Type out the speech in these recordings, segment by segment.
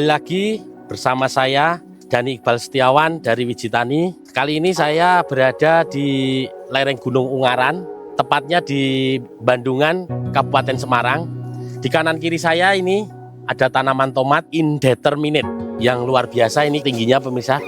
Kembali lagi bersama saya Dani Iqbal Setiawan dari Wijitani. Kali ini saya berada di lereng Gunung Ungaran, tepatnya di Bandungan, Kabupaten Semarang. Di kanan kiri saya ini ada tanaman tomat indeterminate yang luar biasa ini tingginya pemirsa.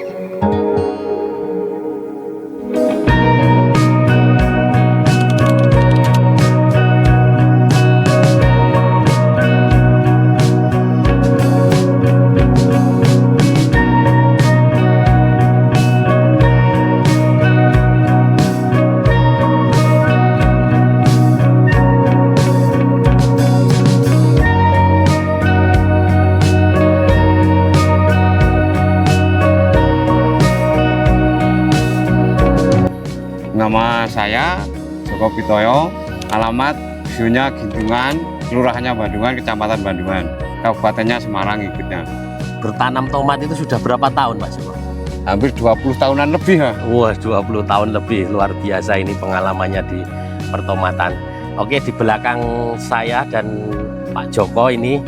Nama saya Joko Pitoyo, alamat Dusunya Gintungan, kelurahannya Bandungan, kecamatan Bandungan, kabupatennya Semarang ikutnya. Bertanam tomat itu sudah berapa tahun Pak Joko? Hampir 20 tahunan lebih ya. Wah, 20 tahun lebih, luar biasa ini pengalamannya di pertomatan. Oke, di belakang saya dan Pak Joko ini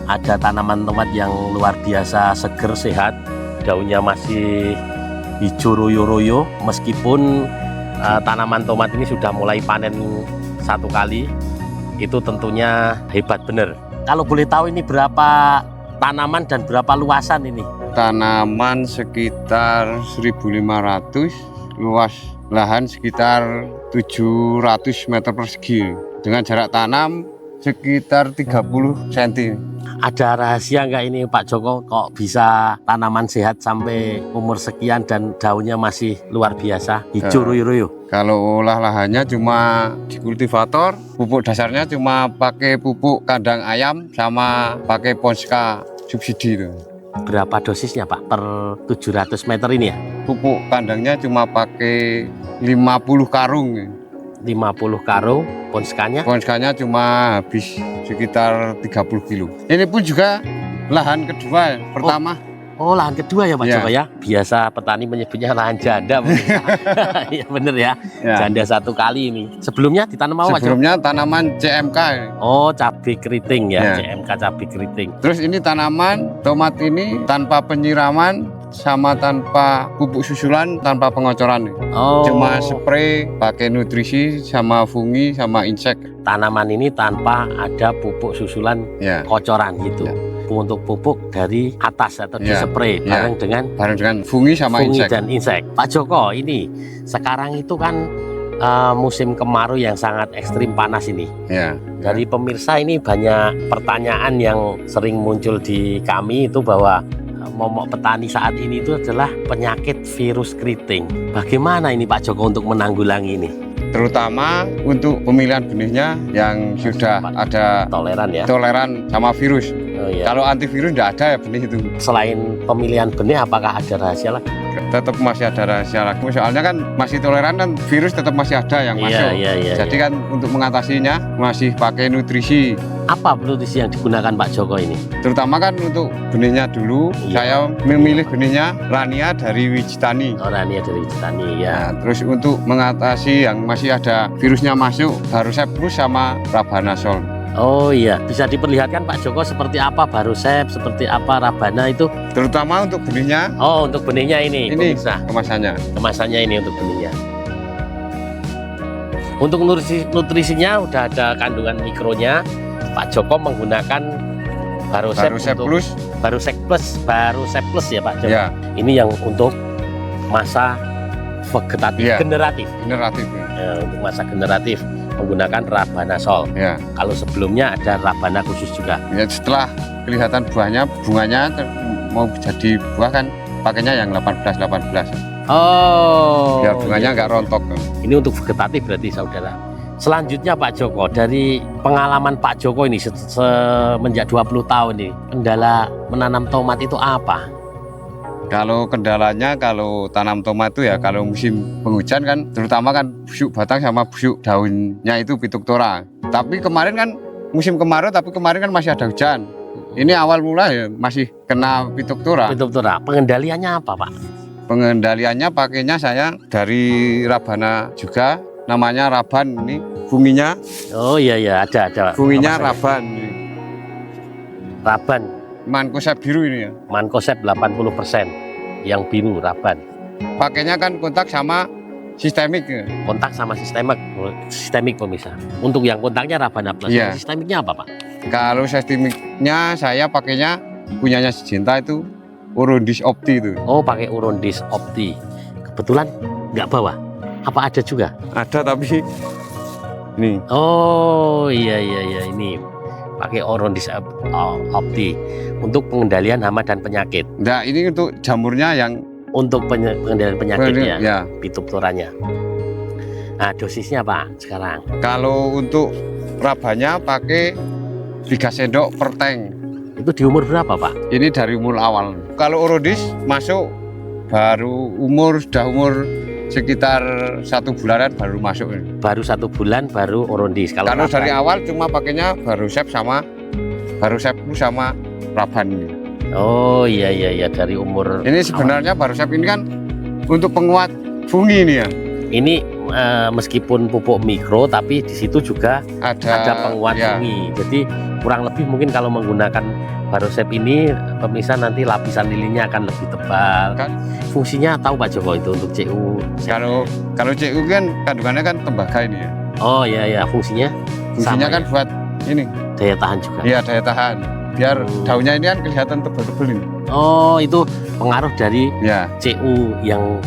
ada tanaman tomat yang luar biasa seger, sehat. Daunnya masih hijau royo-royo, meskipun tanaman tomat ini sudah mulai panen satu kali. Itu tentunya hebat bener. Kalau boleh tahu ini berapa tanaman dan berapa luasan ini? Tanaman sekitar 1.500, luas lahan sekitar 700 meter persegi, dengan jarak tanam sekitar 30 cm. Ada rahasia nggak ini Pak Joko kok bisa tanaman sehat sampai umur sekian dan daunnya masih luar biasa hijau royo-royo? Kalau olah lahannya cuma di kultivator, pupuk dasarnya cuma pakai pupuk kandang ayam sama pakai Ponska subsidi itu. Berapa dosisnya Pak per 700 meter ini ya? Pupuk kandangnya cuma pakai 50 karung. 50 karung, Ponskanya? Ponskanya cuma habis sekitar 30 kilo. Ini pun juga lahan kedua, pertama. Oh, lahan kedua ya Pak Joko ya? Biasa petani menyebutnya lahan janda. Iya bener ya, janda satu kali ini. Sebelumnya ditanam apa Pak Joko? Sebelumnya tanaman CMK. Oh, cabai keriting ya, CMK cabai keriting. Terus ini tanaman tomat ini tanpa penyiraman sama tanpa pupuk susulan, tanpa pengocoran. Oh. Cuma spray, pakai nutrisi sama fungi sama insek. Tanaman ini tanpa ada pupuk susulan kocoran gitu. Untuk pupuk dari atas atau di spray bareng dengan fungi sama insek dan insek. Pak Joko, ini sekarang itu kan musim kemarau yang sangat ekstrim panas ini. Dari pemirsa ini banyak pertanyaan yang sering muncul di kami itu bahwa momok petani saat ini itu adalah penyakit virus keriting. Bagaimana ini Pak Joko untuk menanggulangi ini? Terutama untuk pemilihan benihnya yang sudah ada toleran sama virus. Oh, iya. Kalau antivirus tidak ada ya benih itu. Selain pemilihan benih, apakah ada rahasia lagi? Tetap masih ada rahasia lagi. Soalnya kan masih toleran kan virus tetap masih ada yang masuk. Jadi kan untuk mengatasinya masih pakai nutrisi. Apa nutrisi yang digunakan Pak Joko ini? Terutama kan untuk benihnya dulu, saya memilih benihnya Rania dari Wijitani. Oh, Rania dari Wijitani ya. Nah, terus untuk mengatasi yang masih ada virusnya masuk, Barosep Plus sama Rabanasol. Oh iya, bisa diperlihatkan Pak Joko seperti apa Barosep, seperti apa Rabana itu? Terutama untuk benihnya. Oh, untuk benihnya ini. Ini kemasannya. Kemasannya ini untuk benihnya. Untuk nutrisinya udah ada kandungan mikronya. Pak Joko menggunakan Barosep Plus. Barosep Plus ya Pak Joko. Ya. Ini yang untuk masa vegetatif, generatif. Ya, untuk masa generatif menggunakan Rabanasol. Kalau sebelumnya ada Rabana khusus juga. Ya, setelah kelihatan bunganya mau jadi buah kan pakainya yang 18. Oh. Biar bunganya nggak rontok. Ini untuk vegetatif berarti saudara. Selanjutnya Pak Joko, dari pengalaman Pak Joko ini semenjak 20 tahun ini, kendala menanam tomat itu apa? Kalau kendalanya kalau tanam tomat itu ya kalau musim penghujan kan terutama kan busuk batang sama busuk daunnya itu Phytophthora. Tapi kemarin kan musim kemarau tapi kemarin kan masih ada hujan. Ini awal mula ya masih kena Phytophthora. Pengendaliannya apa Pak? Pengendaliannya pakainya saya dari Rabana juga, namanya Raban ini funginya. Oh iya ada. Funginya Raban. Raban. Mancozeb biru ini ya. Mancozeb 80% yang biru Raban. Pakainya kan kontak sama sistemik ya. Kontak sama sistemik pemirsa. Untuk yang kontaknya Raban Plus. Iya. Sistemiknya apa Pak? Kalau sistemiknya saya pakainya punyanya Syngenta itu Urondis Opti itu. Oh pakai Urondis Opti. Kebetulan nggak bawa. Apa ada juga? Ada tapi ini. Oh iya ini pakai Urondis Opti untuk pengendalian hama dan penyakit. Nah ini untuk jamurnya yang Untuk pengendalian penyakitnya, ya. Pitupturanya. Nah dosisnya Pak sekarang? Kalau untuk Rabannya pakai 3 sendok per tank. Itu di umur berapa Pak? Ini dari umur awal. Kalau Urondis masuk baru sudah umur sekitar 1 bulanan baru masuk. Baru 1 bulan baru Urondis. Kalau dari awal cuma pakainya Barosep sama Raban ini. Oh iya dari umur. Ini sebenarnya Barosep ini kan untuk penguat fungi ini ya. Ini meskipun pupuk mikro tapi di situ juga ada penguat ya. fungi. Jadi kurang lebih mungkin kalau menggunakan Barosep ini pemirsa nanti lapisan lilinnya akan lebih tebal. Kan? Fungsinya tahu Pak Joko itu untuk CU. Kalau CU kan kandungannya kan tembaga ini ya. Oh iya fungsinya Fungsinya sama kan ya? buat ini. Daya tahan juga. Iya daya tahan. Biar daunnya ini kan kelihatan tebal-tebal ini. Oh itu pengaruh dari Ya. CU yang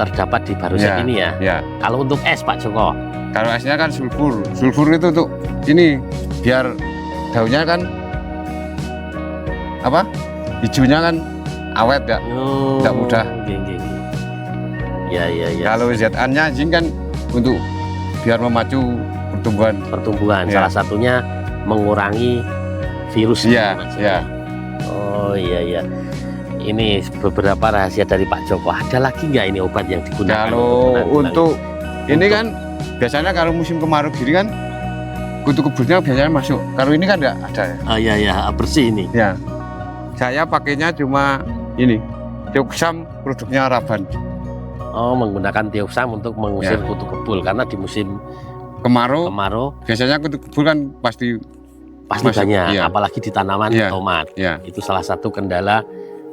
terdapat di Barosep Ya, ini ya. Ya. Kalau untuk es Pak Joko, Kalau esnya kan sulfur. Sulfur itu untuk ini biar daunnya kan hijaunya kan awet ya. Nggak mudah. Ya. Kalau ZA-nya zinc kan untuk biar memacu Pertumbuhan. Ya. Salah satunya mengurangi virus. Iya, iya. Oh iya. Ini beberapa rahasia dari Pak Joko. Ada lagi nggak ini obat yang digunakan? Kalau untuk ini kan biasanya kalau musim kemarau gini kan kutu kebunnya biasanya masuk. Kalau ini kan nggak ada ya. Oh iya bersih ini. Ya. Saya pakainya cuma ini Teoxam produknya Raban. Oh menggunakan Teoxam untuk mengusir Ya. kutu kebul karena di musim Kemarau biasanya kutu kebul kan pasti pasti masuk, banyak, iya. apalagi di tanaman Iya. tomat. ya. Itu salah satu kendala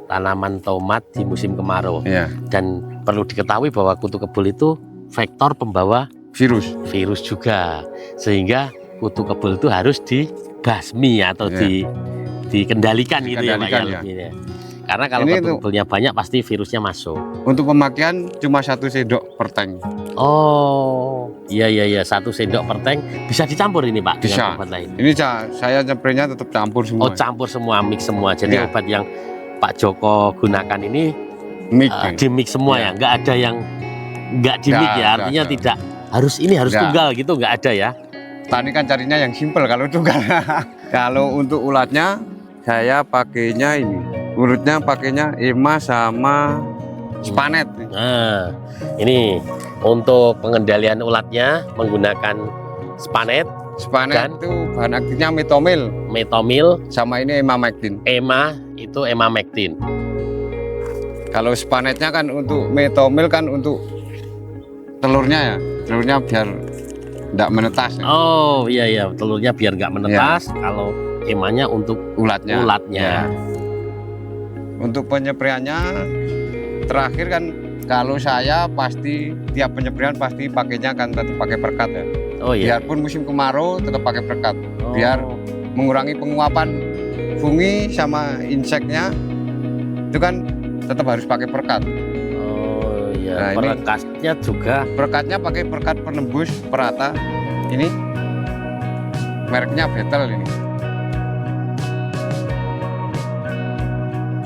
tanaman tomat di musim kemarau. Ya. Dan perlu diketahui bahwa kutu kebul itu vektor pembawa virus juga, sehingga kutu kebul itu harus dibasmi atau Ya. dikendalikan gitu ya Pak ya, ya. lebihnya. Karena kalau Ini kutu kebulnya banyak pasti virusnya masuk. Untuk pemakaian cuma 1 sendok per tank. Oh iya 1 sendok per tank bisa dicampur ini Pak Bisa. dengan obat lain. Ini saya spraynya tetap campur semua. Oh campur semua, mix semua. Jadi Ya. obat yang Pak Joko gunakan ini Mix. di mix semua ya, nggak ada yang nggak di mix ya. Artinya nggak. tidak harus ini harus Nggak. tunggal gitu, nggak ada ya. Tani kan carinya yang simpel kalau itu kan. Kalau untuk ulatnya saya pakainya ini. Urutnya pakainya EMA sama Spanet. Nah, ini untuk pengendalian ulatnya menggunakan Spanet, Spanet Dan? itu bahan aktifnya metomil Metomil, sama ini emamectin. itu emamectin. Kalau Spanetnya kan untuk metomil kan untuk telurnya ya. Telurnya biar tidak menetas ya. Oh iya, telurnya biar nggak menetas. Kalau emanya untuk ulatnya. ulatnya. Untuk penyepriannya terakhir kan kalau saya pasti tiap penyeprian pasti pakainya kan tetap pakai perkat ya. Oh iya. Biarpun musim kemarau tetap pakai perkat. Oh. Biar mengurangi penguapan fungi sama inseknya itu kan tetap harus pakai perkat. Oh iya. Nah, ini- Perekatnya juga. Perekatnya pakai perkat penembus perata. Ini mereknya Betel ini.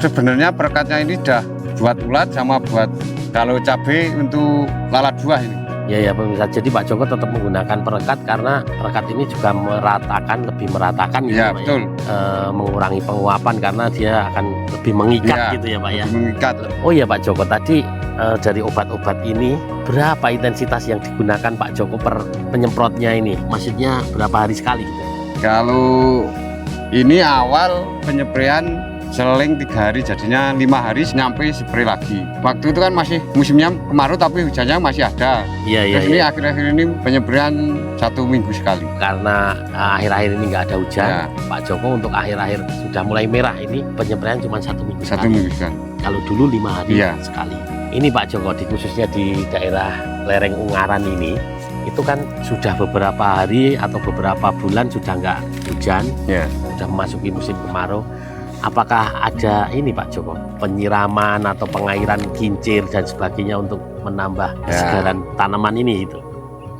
Sebenarnya perekatnya ini dah buat ulat sama buat kalau cabai untuk lalat buah ini. Ya pemirsa. Jadi Pak Joko tetap menggunakan perekat karena perekat ini juga lebih meratakan gitu Ya Pak betul. mengurangi penguapan karena dia akan lebih mengikat Ya, gitu ya Pak ya. Mengikat. Oh iya Pak Joko, tadi dari obat-obat ini berapa intensitas yang digunakan Pak Joko per penyemprotnya ini? Maksudnya berapa hari sekali gitu? Kalau ini awal penyeprian seling 3 hari jadinya 5 hari nyampe spray lagi. Waktu itu kan masih musimnya kemarau tapi hujannya masih ada. Iya, Terus ini akhir-akhir ini penyebraian 1 minggu sekali. Karena akhir-akhir ini nggak ada hujan, Ya. Pak Joko untuk akhir-akhir sudah mulai merah ini penyebraian cuma 1 minggu 1 sekali. minggu sekali. Kalau dulu 5 hari Iya. sekali. Ini Pak Joko, khususnya di daerah lereng Ungaran ini, itu kan sudah beberapa hari atau beberapa bulan sudah nggak hujan, Ya. sudah memasuki musim kemarau. Apakah ada ini Pak Joko, penyiraman atau pengairan kincir dan sebagainya untuk menambah Ya. kesegaran tanaman ini itu?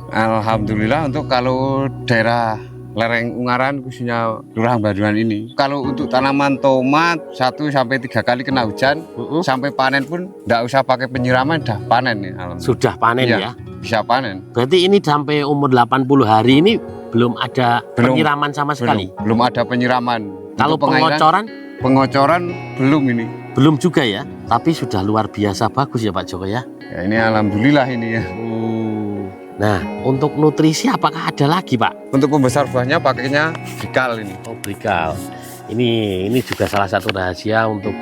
Alhamdulillah untuk kalau daerah lereng Ungaran khususnya Kelurahan Banduan ini, kalau untuk tanaman tomat 1 sampai 3 kali kena hujan sampai panen pun nggak usah pakai penyiraman, dah panen nih. Alhamdulillah. Sudah panen Iya. ya? Bisa panen. Berarti ini sampai umur 80 hari ini belum ada Belum. penyiraman sama sekali? Belum ada penyiraman. Kalau Untuk pengairan- pengocoran belum ini. belum juga ya? Tapi sudah luar biasa bagus ya Pak Joko ya? Ya, ini alhamdulillah ini ya. Nah, untuk nutrisi apakah ada lagi Pak? Untuk pembesar buahnya pakainya Brikal ini. Oh, Brikal. Ini juga salah satu rahasia untuk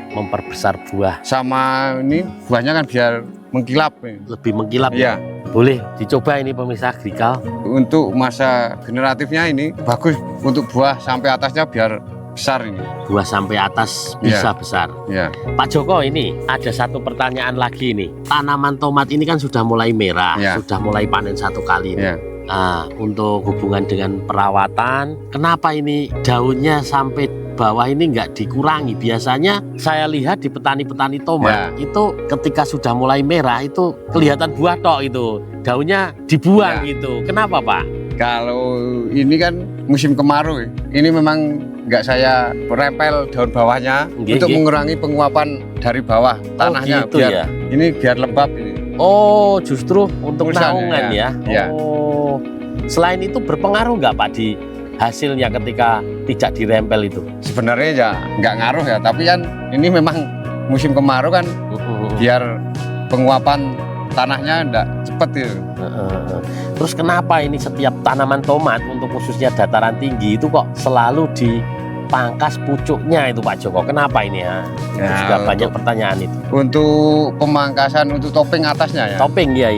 memperbesar buah, Sama ini buahnya kan biar mengkilap. lebih mengkilap. Iya. Boleh dicoba ini pemirsa Brikal. Untuk masa generatifnya ini bagus untuk buah sampai atasnya biar besar ini. Buah sampai atas bisa besar. Ya. Pak Joko, ini ada satu pertanyaan lagi nih. Tanaman tomat ini kan sudah mulai merah, Ya. sudah mulai panen 1 kali. Ya. Nah, untuk hubungan dengan perawatan, kenapa ini daunnya sampai bawah ini nggak dikurangi? Biasanya saya lihat di petani-petani tomat itu ketika sudah mulai merah itu kelihatan buah tok itu, daunnya dibuang gitu. Kenapa Pak? Kalau ini kan musim kemarau, ini memang nggak saya rempel daun bawahnya untuk mengurangi penguapan dari bawah tanahnya gitu biar ya? ini biar lembab ini. Oh, justru untuk Urusan, naungan ya? ya. Oh, selain itu berpengaruh nggak Pak di hasilnya ketika tidak dirempel itu? Sebenarnya ya nggak ngaruh ya, tapi kan ini memang musim kemarau kan biar penguapan tanahnya nggak cepet gitu. Terus kenapa ini setiap tanaman tomat untuk khususnya dataran tinggi itu kok selalu dipangkas pucuknya itu Pak Joko? Kenapa ini ya? Itu Ya, juga banyak pertanyaan itu. Untuk pemangkasan untuk topping atasnya ya. Topping ya.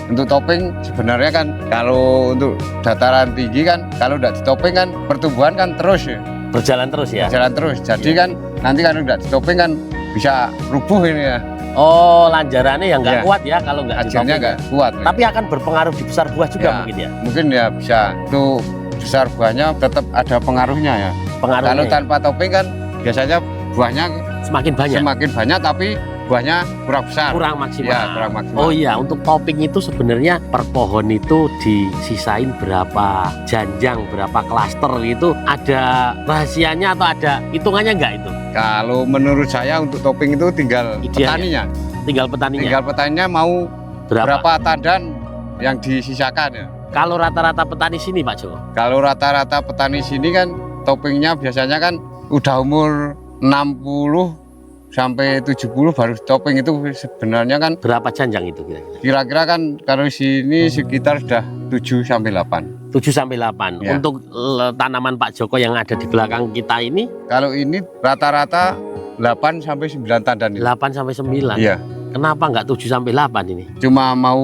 Untuk topping sebenarnya kan kalau untuk dataran tinggi kan kalau udah ditoping kan pertumbuhan kan terus ya. Berjalan terus ya? Jalan terus. Jadi kan nanti kan udah ditoping kan bisa rubuh ini ya. Oh, lanjarannya yang nggak Ya. kuat ya kalau nggak Hasilnya ditoping. nggak kuat. Tapi akan berpengaruh di besar buah juga Ya. mungkin ya? Mungkin ya bisa. Untuk besar buahnya tetap ada pengaruhnya ya. Pengaruhnya Kalau ya? tanpa topping kan biasanya buahnya Semakin banyak? semakin banyak tapi buahnya kurang besar. Kurang maksimal. Ya, kurang maksimal. Oh iya, untuk topping itu sebenarnya per pohon itu disisain berapa janjang, berapa klaster itu, ada rahasianya atau ada hitungannya nggak itu? Kalau menurut saya untuk topping itu tinggal Idealnya. petaninya. Tinggal petaninya. Tinggal petaninya mau berapa tandan yang disisakan ya. Kalau rata-rata petani sini Pak Joko? Kalau rata-rata petani sini kan toppingnya biasanya kan udah umur 60 sampai 70 baru topping itu sebenarnya kan Berapa janjang itu kira-kira? kira-kira kan kalau sini sekitar sudah 7 sampai 8. 7 sampai 8. Ya. Untuk tanaman Pak Joko yang ada di belakang kita ini Kalau ini rata-rata 8 sampai 9 tandan ini. 8 sampai 9. Iya, Kenapa nggak 7 sampai 8 ini? cuma mau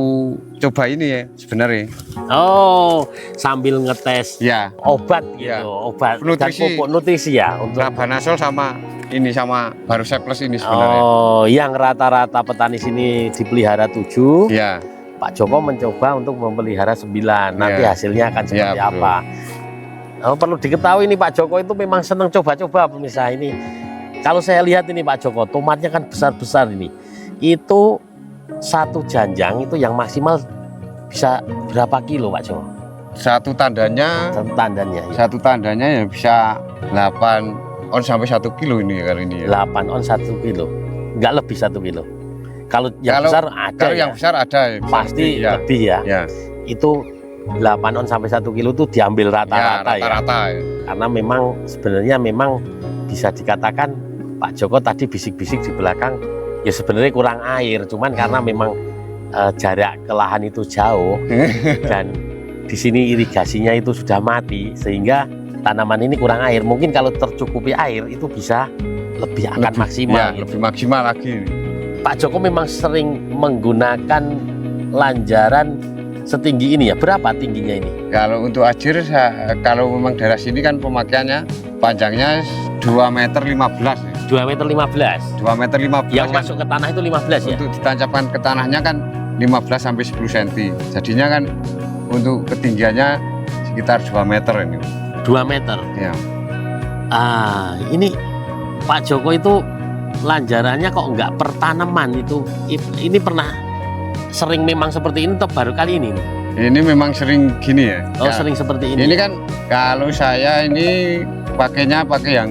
coba ini ya sebenarnya. Oh, sambil ngetes Ya, obat gitu, Ya. obat dan Nutrisi. pupuk nutrisi ya untuk Rabanasol sama ini sama Barusep Plus ini sebenarnya. Oh, yang rata-rata petani sini dipelihara 7, Iya, Pak Joko mencoba untuk memelihara 9. Nanti Ya. hasilnya akan seperti Ya, betul. apa? Oh, perlu diketahui nih Pak Joko itu memang senang coba-coba pemirsa ini. Kalau saya lihat ini Pak Joko, tomatnya kan besar-besar ini. Itu satu janjang itu yang maksimal bisa berapa kilo Pak Joko? satu tandannya Tandannya ya. ya bisa 8 on sampai 1 kilo ini kali ini ya. 8 on 1 kilo. Nggak lebih 1 kilo. Kalau yang besar ada Kalau ya? yang besar ada ya. Pasti ya. lebih ya. Ya, Itu 8 on sampai 1 kilo itu diambil ya, rata-rata ya. rata-rata ya. Karena memang sebenarnya memang bisa dikatakan Pak Joko tadi bisik-bisik di belakang ya sebenarnya kurang air, cuman karena memang jarak ke lahan itu jauh dan di sini irigasinya itu sudah mati sehingga tanaman ini kurang air. Mungkin kalau tercukupi air itu bisa lebih akan maksimal. Ya, gitu. lebih maksimal lagi. Pak Joko memang sering menggunakan lanjaran setinggi ini ya. Berapa tingginya ini? Kalau untuk ajir, kalau memang daerah sini kan pemakaiannya panjangnya 2,15 meter. 2,15 meter. 2,15 meter Yang kan masuk ke tanah itu 15 ya? untuk ditancapkan ke tanahnya kan 15 sampai 10 cm. Jadinya kan untuk ketinggiannya sekitar 2 meter ini. 2 meter. Ya. Ini Pak Joko itu lanjarannya kok nggak per tanaman itu. Ini pernah sering memang seperti ini atau baru kali ini? Ini memang sering gini ya. Oh, sering seperti ini. Ini kan kalau saya ini pakainya pakai yang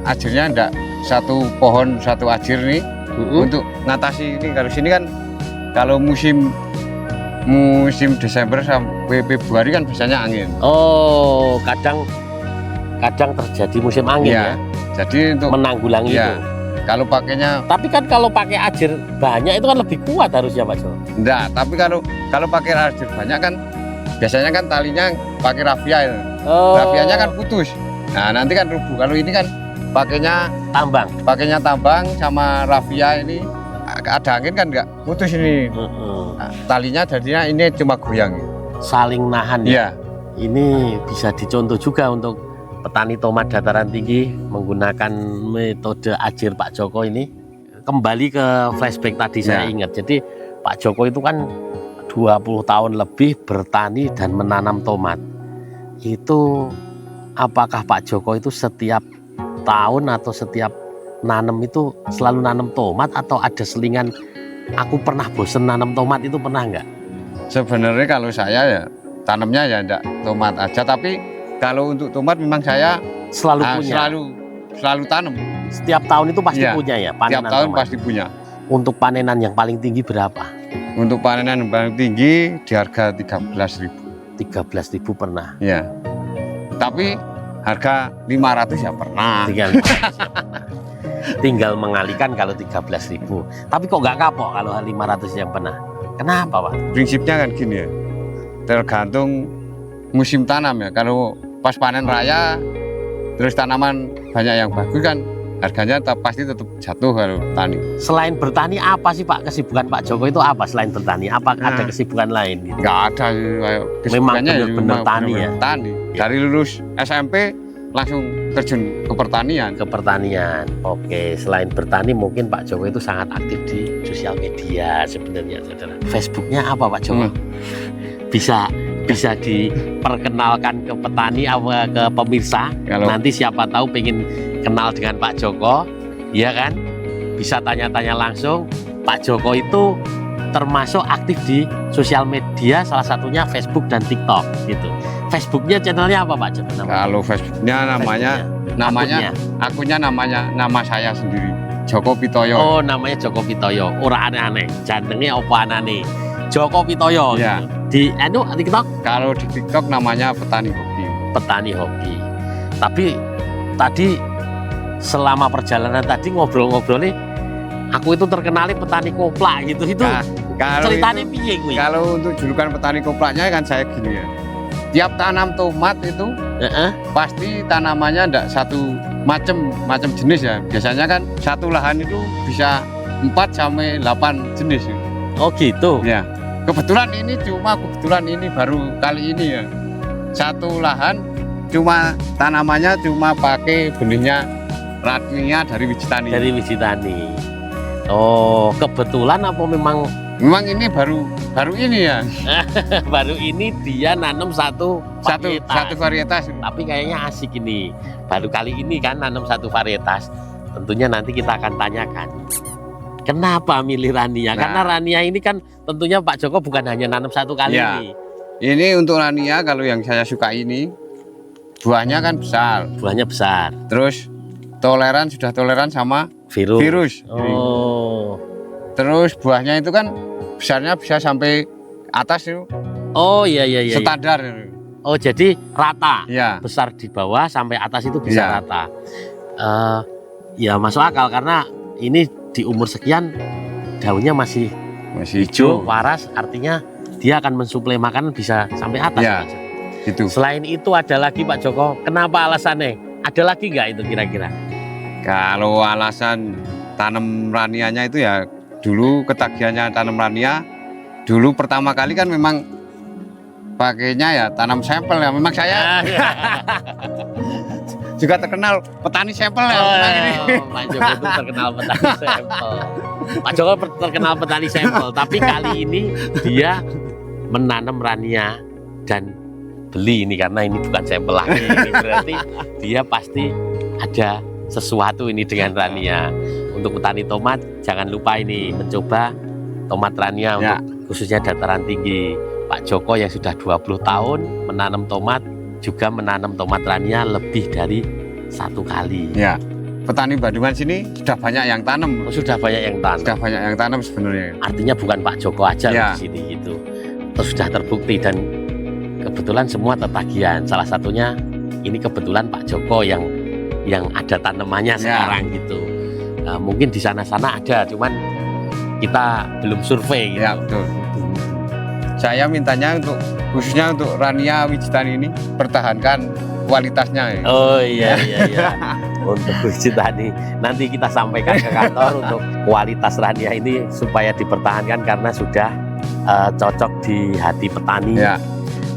ajirnya enggak satu pohon satu ajir nih untuk ngatasi ini. Kalau sini kan kalau musim Desember sampai Februari kan biasanya angin. Oh, kadang terjadi musim angin ya. Jadi untuk menanggulangi ya, itu. kalau pakainya Tapi kan kalau pakai ajir banyak itu kan lebih kuat harusnya Pak Joko. enggak, tapi kalau pakai ajir banyak kan biasanya kan talinya pakai rafia itu. Oh, Rafianya kan putus. Nah, nanti kan rubuh. Kalau ini kan pakainya tambang sama rafia ini ada angin kan enggak putus ini. Nah, talinya jadinya ini cuma goyang. Saling nahan ya. Iya. Ini bisa dicontoh juga untuk petani tomat dataran tinggi menggunakan metode ajir Pak Joko ini. Kembali ke flashback tadi saya ingat. Jadi Pak Joko itu kan 20 tahun lebih bertani dan menanam tomat. Itu apakah Pak Joko itu setiap tahun atau setiap nanam itu selalu nanam tomat atau ada selingan aku pernah bosen nanam tomat itu pernah nggak? Sebenarnya kalau saya ya tanamnya ya enggak tomat aja, tapi kalau untuk tomat memang saya Selalu punya. Selalu tanam. Setiap tahun itu pasti Iya, punya ya Tiap panenan tahun tomat. pasti punya. Untuk panenan yang paling tinggi berapa? Untuk panenan yang paling tinggi di harga 13.000. 13.000 pernah. Ya. Tapi harga 500 ya pernah. Tinggal mengalihkan kalau 13.000. Tapi kok nggak kapok kalau 500 yang pernah? Kenapa Pak? Prinsipnya kan gini ya. Tergantung musim tanam ya. Kalau pas panen raya terus tanaman banyak yang bagus kan harganya pasti tetap jatuh kalau tani. Selain bertani apa sih Pak kesibukan Pak Joko itu apa selain bertani? Apa ada kesibukan lain? Gitu? Nggak ada Memang kesibukannya benar-benar tani ya. Tani. Dari lulus SMP langsung terjun ke pertanian. Ke pertanian. Oke, selain bertani mungkin Pak Joko itu sangat aktif di sosial media sebenarnya saudara. Facebooknya apa Pak Joko? Bisa diperkenalkan ke petani apa ke pemirsa? Nanti siapa tahu pengen kenal dengan Pak Joko, ya kan? Bisa tanya-tanya langsung. Pak Joko itu termasuk aktif di sosial media, salah satunya Facebook dan TikTok gitu. Facebooknya channelnya apa Pak Joko? Kalau Facebooknya akunnya nama saya sendiri, Joko Pitoyo. Oh, namanya Joko Pitoyo. Ora aneh-aneh. Jantengnya apa aneh? Joko Pitoyo. Ya. Gitu. Di TikTok? Kalau di TikTok namanya Petani Hobi. Petani Hobi. Tapi tadi selama perjalanan tadi ngobrol-ngobrol nih, aku itu terkenalnya petani koplak gitu. Itu ceritanya piye kuwi? Kalau untuk julukan petani koplaknya kan saya gini ya. Tiap tanam tomat itu pasti tanamannya enggak satu macam jenis ya. Biasanya kan satu lahan itu bisa 4 sampai 8 jenis. Oh gitu. Ya. Kebetulan ini baru kali ini ya. Satu lahan tanamannya cuma pakai benihnya rania dari biji tani. Dari biji tani. Oh, kebetulan apa memang ini baru ini ya. Baru ini dia nanam satu varietas. Tapi kayaknya asik ini. Baru kali ini kan nanam satu varietas. Tentunya nanti kita akan tanyakan. Kenapa milih rania? Karena rania ini kan tentunya Pak Joko bukan hanya nanam satu kali ini. Ini untuk rania kalau yang saya suka ini buahnya kan besar. Buahnya besar. Terus sudah toleran sama virus. Oh. Terus buahnya itu kan besarnya bisa sampai atas itu. Oh iya. Standar. Oh jadi rata. Ya. Besar di bawah sampai atas itu bisa rata. Ya masuk akal karena ini di umur sekian daunnya masih hijau, waras, artinya dia akan mensuplai makanan bisa sampai atas. Ya, gitu. Selain itu ada lagi Pak Joko, kenapa alasannya? Ada lagi nggak itu kira-kira? Kalau alasan tanam ranianya itu ya dulu ketagihannya tanam rania. Dulu pertama kali kan memang pakainya ya tanam sampel ya. Memang saya juga terkenal petani sampel ya. Memang ini. Pak Joko itu terkenal petani sampel. Pak Joko terkenal petani sampel, tapi kali ini dia menanam rania dan beli ini karena ini bukan sampel lagi. Ini berarti dia pasti ada sesuatu ini dengan rania. Untuk petani tomat jangan lupa ini mencoba tomat rania untuk khususnya dataran tinggi. Pak Joko yang sudah 20 tahun menanam tomat juga menanam tomat rania lebih dari 1 kali. Ya, petani Bandungan sini sudah banyak yang tanam. Oh, sudah banyak yang tanam. Sudah banyak yang tanam sebenarnya. Artinya bukan Pak Joko aja Ya. di sini gitu. Terus sudah terbukti dan kebetulan semua tetagihan. Salah satunya ini kebetulan Pak Joko yang ada tanamannya sekarang gitu. Nah, mungkin di sana-sana ada, cuman kita belum survei gitu. Ya, betul. Saya mintanya untuk khususnya untuk rania wijitan ini pertahankan kualitasnya ya. Oh iya. Untuk wujud tadi nanti kita sampaikan ke kantor untuk kualitas rania ini supaya dipertahankan karena sudah cocok di hati petani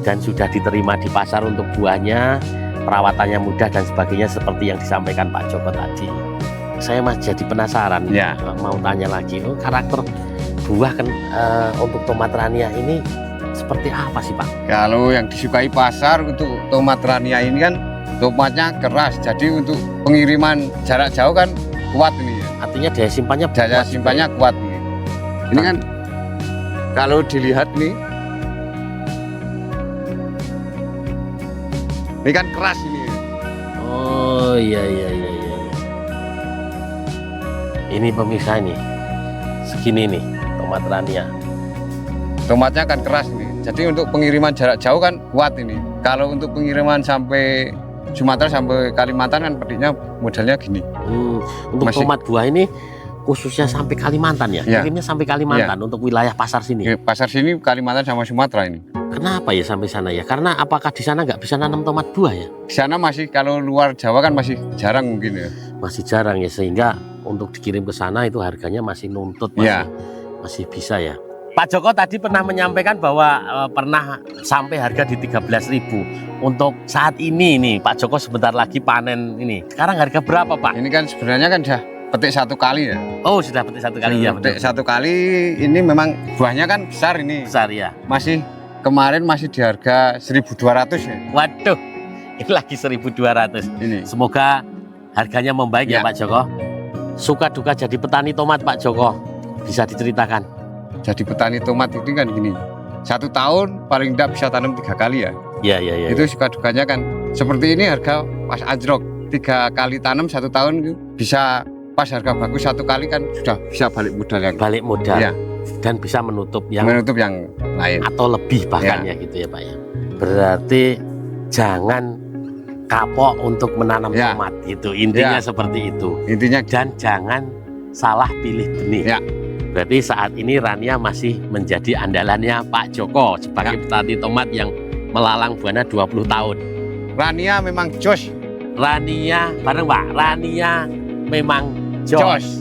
dan sudah diterima di pasar untuk buahnya, perawatannya mudah dan sebagainya seperti yang disampaikan Pak Joko tadi. Saya masih jadi penasaran, mau tanya lagi, karakter buah kan untuk tomat rania ini seperti apa sih Pak? Kalau yang disukai pasar untuk tomat rania ini kan tomatnya keras, jadi untuk pengiriman jarak jauh kan kuat ini ya. Artinya daya simpannya kuat ini. Ini kan kalau dilihat nih, ini kan keras ini. Oh iya. Ini pemirsa ini segini nih tomat rania. Tomatnya kan keras nih, jadi untuk pengiriman jarak jauh kan kuat ini. Kalau untuk pengiriman sampai Sumatera sampai Kalimantan kan pediknya modelnya gini. Untuk tomat buah ini khususnya sampai Kalimantan ya? Kirimnya sampai Kalimantan untuk wilayah pasar sini. Pasar sini Kalimantan sama Sumatera ini. Kenapa ya sampai sana ya? Karena apakah di sana nggak bisa nanam tomat buah ya? Di sana masih, kalau luar Jawa kan masih jarang mungkin ya. Masih jarang ya, sehingga untuk dikirim ke sana itu harganya masih nuntut, masih bisa ya. Pak Joko tadi pernah menyampaikan bahwa pernah sampai harga di 13.000. Untuk saat ini nih Pak Joko sebentar lagi panen ini. Sekarang harga berapa Pak? Ini kan sebenarnya kan sudah petik 1 kali ya. Oh sudah petik 1 kali ya. Petik 1 kali ini memang buahnya kan besar ini. Besar ya. Kemarin masih di harga 1.200 ya. Waduh, ini lagi 1.200. Ini. Semoga harganya membaik ya Pak Joko. Suka duka jadi petani tomat Pak Joko, bisa diceritakan? Jadi petani tomat ini kan gini, 1 tahun paling tidak bisa tanam 3 kali ya. Iya. Itu suka dukanya kan seperti ini, harga pas anjlok 3 kali tanam 1 tahun bisa pas harga bagus 1 kali kan sudah bisa balik modal yang dan bisa menutup yang lain atau lebih bahkan ya gitu ya Pak ya. Berarti jangan kapok untuk menanam tomat gitu, intinya seperti itu. Dan jangan salah pilih benih. Berarti saat ini rania masih menjadi andalannya Pak Joko sebagai petani tomat yang melalang buana 20 tahun. Rania memang jos. Rania bareng Pak, rania memang jos.